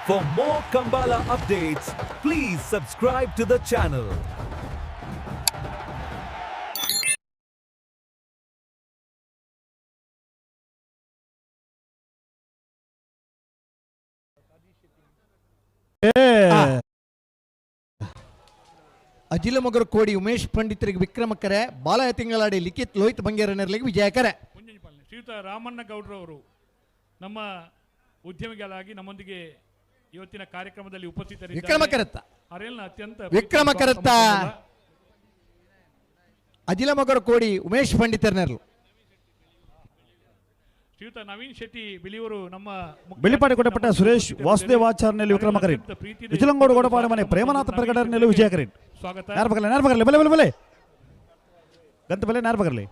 For more Kambala updates, please subscribe to the channel. Ajila ಮಗರ ಕೋಡಿ ಉಮೇಶ್ ಪಂಡಿತರಿಗೆ ವಿಕ್ರಮಕರೆ ಬಾಲಯ ತಿಂಗಳಾಡಿ ಲಿಖಿತ್ ಲೋಹಿತ್ ಬಂಗೇರನರಿಗೆ ವಿಜಯಕರೆ. ಶ್ರೀಯುತ ರಾಮಣ್ಣ ಗೌಡ್ರವರು ನಮ್ಮ ಉದ್ಯಮಿಗಳಾಗಿ ನಮ್ಮೊಂದಿಗೆ ಇವತ್ತಿನ ಕಾರ್ಯಕ್ರಮದಲ್ಲಿ ಉಪಸ್ಥಿತರಿದ್ದಾರೆ. ವಿಕ್ರಮಕರತ್ತ ಅತ್ಯಂತ ವಿಕ್ರಮಕರತ್ತ ಅಜಿಲ ಮಗರ ಕೋಡಿ ಉಮೇಶ್ ಪಂಡಿತರನರು. ಶ್ರೀಯುತ ನವೀನ್ ಶೆಟ್ಟಿ ಬಿಳಿಯೂರು ನಮ್ಮ ಬೆಳ್ಳಿಪಾಡಿ ಕೊಡಪಟ್ಟ ಸುರೇಶ್ ವಾಸುದೇವಾಚಾರ್ಯಲ್ಲಿ ವಿಕ್ರಮಕರಿ ವಿಜಲಂಗೋಡು ಗೋಡಪಾಡಿ ಮನೆ ಪ್ರೇಮನಾಥ ಪ್ರಗಟನೆಯಲ್ಲಿ ವಿಜಯಕರಿ. ಸ್ವಾಗತ. ಯಾರು ಬಗರ್ಲಿ ಬಲೆ ಬಲೆ ಬಲೆ ಗಂತ ಬಲೆ ಯಾರು ಬಗರ್ಲಿ.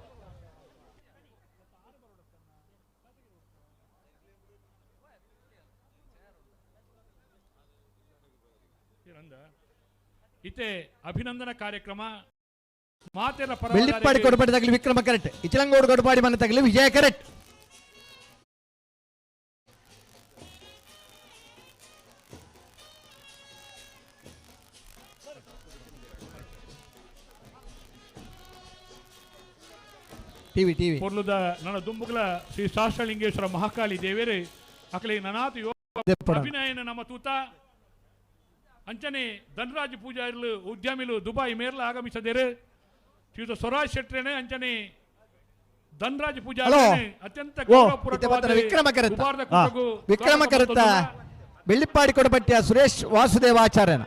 ಇತೆ ಅಭಿನಂದನಾ ಕಾರ್ಯಕ್ರಮ ಮಾತೆರ ಬೆಳ್ಳಿಪಾಡಿ ಕೊಡಪಾಡಿ ತಗಲಿ ವಿಕ್ರಮ ಕರೆಕ್ಟ್, ಇಚಲಂಗೋಡು ಕೊಡಪಾಡಿ ಮನೆ ತಗಲಿ ವಿಜಯ ಕರೆಕ್ಟ್. ಟಿವಿ ಟಿವಿ ಪೊರ್ಲುದ ನನ್ನ ದುಂಬುಗಳ ಶ್ರೀ ಶಾಸ್ತ್ರಲಿಂಗೇಶ್ವರ ಮಹಾಕಾಳಿ ದೇವೇರೆ ಅಕಲಿ ನನಾತು ಯೋಗ ಅಭಿನಯನ ನಮ್ಮ ತೂತ ಅಂಚನೆ ಧನರಾಜ್ ಪೂಜಾರಿಲು ಉದ್ಯಮಿಲು ದುಬಾಯಿ ಮೇರ್ಲ ಆಗಮಿಸದೇರು ಶ್ರೀಯುತ ಸ್ವರಾಜ್ ಶೆಟ್ರೇನೆ ಅಂಚನೆ ಧನರಾಜ್ ಪೂಜಾರಿ ಅತ್ಯಂತ ವಿಕ್ರಮ ಕರುತ್ತ ಬೆಳ್ಳಿಪಾಡಿ ಕೊಡಪಟ್ಟಿಯ ಸುರೇಶ್ ವಾಸುದೇವಾಚಾರ್ಯನ